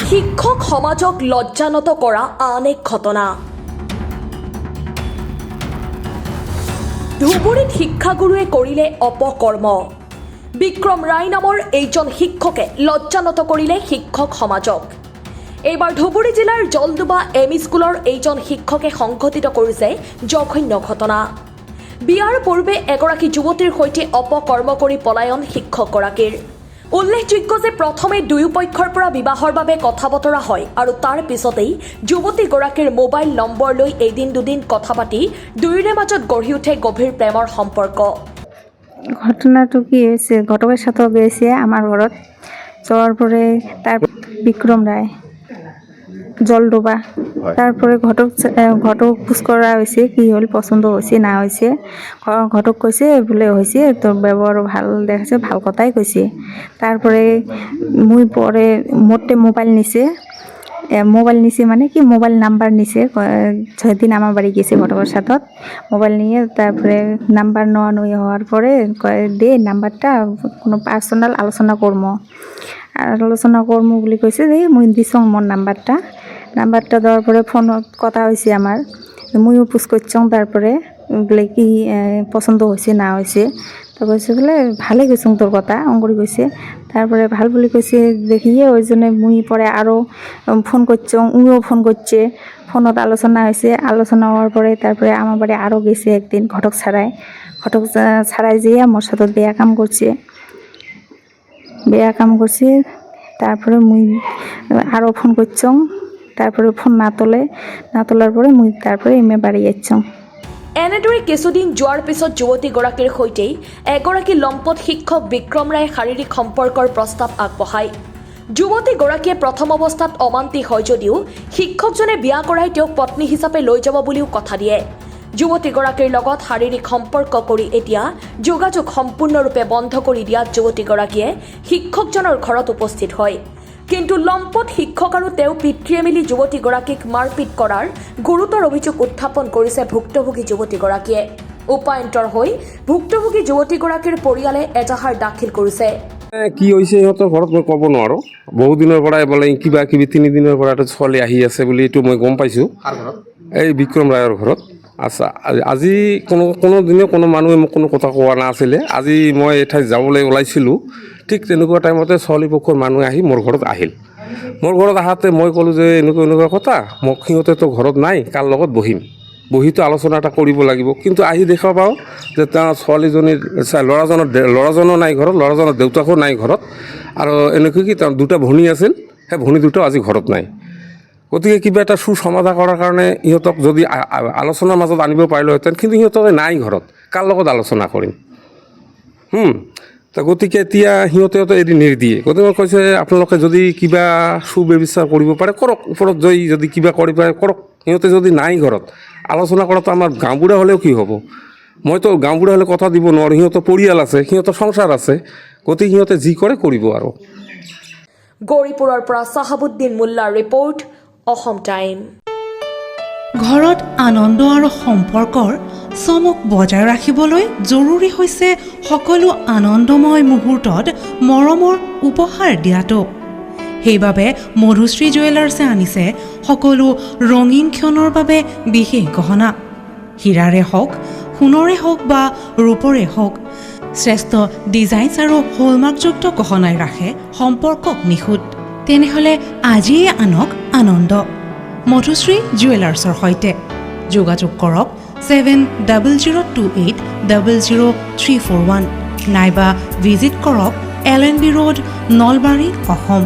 শিক্ষক সমাজক লজ্জানত কৰা আন এক ঘটনা। ধুবুৰীত শিক্ষাগুৰুৱে কৰিলে অপকৰ্ম। বিক্ৰম ৰায় নামৰ এইজন শিক্ষকে লজ্জানত কৰিলে শিক্ষক সমাজক। এইবাৰ ধুবুৰী জিলাৰ জলডুবা এম ই স্কুলৰ এইজন শিক্ষকে সংঘটিত কৰিছে জঘন্য ঘটনা। বিয়াৰ পূৰ্বে এগৰাকী যুৱতীৰ সৈতে অপকৰ্ম কৰি পলায়ন শিক্ষকগৰাকীৰ। উল্লেখযোগ্য যে প্ৰথমে দুয়োপক্ষৰ পৰা বিবাহৰ বাবে কথা বতৰা হয় আৰু তাৰ পিছতেই যুৱতীগৰাকীৰ মোবাইল নম্বৰ লৈ এদিন দুদিন কথা পাতি দুয়োৰে মাজত গঢ়ি উঠে গভীৰ প্ৰেমৰ সম্পৰ্ক। ঘটনাটো কি হয়েছে, ঘটকের সাথেও গিয়েছে আমার ঘরত যাওয়ার পরে তার বিক্রম রায় জলডোবা, তারপরে ঘটক পুষ করা হয়েছে কি হল, পছন্দ হয়েছে না হয়েছে। ঘটক কইছে বলে হয়েছে, তোর ব্যবহার ভাল দেখাচ্ছে, ভাল কথাই কইছে। তারপরে মুই পরে মোটে মোবাইল নিছে মানে কি মোবাইল নাম্বার নিছে। 6 দিন আমার বাড়ি গেছে ঘটকের সাথে মোবাইল নিয়ে। তারপরে নাম্বার নেওয়া হওয়ার পরে দে নাম্বারটা কোনো পার্সোনাল আলোচনা করবো বলে কইছে। যে মুই দিছ মোর নাম্বারটা দেওয়ার পরে ফোন কথা হয়েছে আমার, মুইও পুষ করছং। তারপরে বলে কি পছন্দ হয়েছে না হয়েছে, তো কইছে বলে ভালে কইছং তোর কথা অঙ্করি কইছে। তারপরে ভাল বলে কইছে দেখিয়ে ওই জন্য মুই পরে আরও ফোন করছং, উনিও ফোন করছে। ফোনত আলোচনা হয়েছে, আলোচনা হওয়ার পরে তারপরে আমার বাড়ি আরও গেছে একদিন ঘটক ছাড়াই যেয়ে মোর সাথে বেয়া কাম করছে। তারপরে মুই আরও ফোন করছং, তারপরে ফোন না তোলার পরে মুই তারপরে এমে বাড়ি যাচ্ছং। এনেদৰে কিছুদিন যোৱাৰ পিছত যুৱতীগৰাকীৰ সৈতেই এগৰাকী লম্পট শিক্ষক বিক্ৰম ৰায়ে শাৰীৰিক সম্পৰ্কৰ প্ৰস্তাৱ আগবঢ়ায়। যুৱতীগৰাকীয়ে প্ৰথম অৱস্থাত অমান্তি হয় যদিও শিক্ষকজনে বিয়া কৰাই তেওঁক পত্নী হিচাপে লৈ যাব বুলিও কথা দিয়ে। যুৱতীগৰাকীৰ লগত শাৰীৰিক সম্পৰ্ক কৰি এতিয়া যোগাযোগ সম্পূৰ্ণৰূপে বন্ধ কৰি দিয়াত যুৱতীগৰাকীয়ে শিক্ষকজনৰ ঘৰত উপস্থিত হয়। কিন্তু লম্পট শিক্ষক আৰু তেওঁৰ পিতৃয়ে মিলি যুৱতীগৰাকীক মাৰপিট কৰাৰ গুৰুতৰ অভিযোগ উত্থাপন কৰিছে ভুক্তভোগী যুৱতীগৰাকীয়ে। উপায়ন্তৰ হৈ ভুক্তভোগী যুৱতীগৰাকীৰ পৰিয়ালে এজাহাৰ দাখিল কৰিছে। কি হৈছে সিহঁতৰ ঘৰত মই ক'ব নোৱাৰোঁ। বহু দিনৰ পৰাই বোলে কিবা কিবি 3 দিনৰ পৰা ছোৱালী আহি আছে বুলি এইটো মই গম পাইছোঁ। এই বিক্ৰম ৰায়ৰ ঘৰত। আচ্ছা, আজি কোনো দিনে কোনো মানুহে মোক কোনো কথা কোৱা নাছিলে। আজি মই এঠাইত যাবলৈ ওলাইছিলোঁ, ঠিক তেনেকুৱা টাইমতে ছোৱালী পক্ষৰ মানুহে আহি মোৰ ঘৰত আহিল। মোৰ ঘৰত আহাতে মই ক'লোঁ যে এনেকুৱা কথা, মোক সিহঁতেতো ঘৰত নাই, কাৰ লগত বহিতো আলোচনা এটা কৰিব লাগিব। কিন্তু আহি দেখা পাওঁ যে তেওঁ ছোৱালীজনীৰ ল'ৰাজনো নাই ঘৰত, ল'ৰাজনৰ দেউতাকো নাই ঘৰত। আৰু এনেকৈ কি তেওঁৰ 2টা ভনী আছিল, সেই ভনী 2টাও আজি ঘৰত নাই। গতিকে কিবা এটা সুসমাধান কৰাৰ কাৰণে ইহঁতক যদি আলোচনাৰ মাজত আনিব পাৰিলোহেঁতেন, কিন্তু সিহঁতকে নাই ঘৰত, কাৰ লগত আলোচনা কৰিম। গতিকে এতিয়া সিহঁতেতো এৰি নিদিয়ে। গতিকে কৈছে আপোনালোকে যদি কিবা সুব্যৱস্থা কৰিব পাৰে কৰক, ওপৰত যদি কিবা কৰিব পাৰে কৰক। সিহঁতে যদি নাই ঘৰত, আলোচনা কৰাটো আমাৰ গাঁওবুঢ়া হ'লেও কি হ'ব। মইতো গাঁওবুঢ়া হ'লে কথা দিব নোৱাৰোঁ, সিহঁতৰ পৰিয়াল আছে, সিহঁতৰ সংসাৰ আছে। গতিকে সিহঁতে যি কৰে কৰিব আৰু। গৌৰীপুৰৰ পৰা চাহাবুদ্দিন মোল্লাৰ ৰিপৰ্ট, অসম টাইম। ঘৰত আনন্দ আৰু সম্পৰ্কৰ চমক বজাই ৰাখিবলৈ জৰুৰী হৈছে সকলো আনন্দময় মুহূৰ্তত মৰমৰ উপহাৰ দিয়াটো। সেইবাবে মধুশ্ৰী জুৱেলাৰ্ছে আনিছে সকলো ৰঙীন ক্ষণৰ বাবে বিশেষ গহনা। হীৰাৰে হওক, সোণৰে হওক বা ৰূপৰে হওক, শ্ৰেষ্ঠ ডিজাইনছ আৰু হলমাৰ্কযুক্ত গহনাই ৰাখে সম্পৰ্কক নিখুঁত। তেনেহ'লে আজিয়ে আনক আনন্দ মধুশ্ৰী জুৱেলাৰ্ছৰ সৈতে। যোগাযোগ কৰক 7002800341 নাইবা ভিজিট কৰক LNB ৰোড, নলবাৰী, অসম।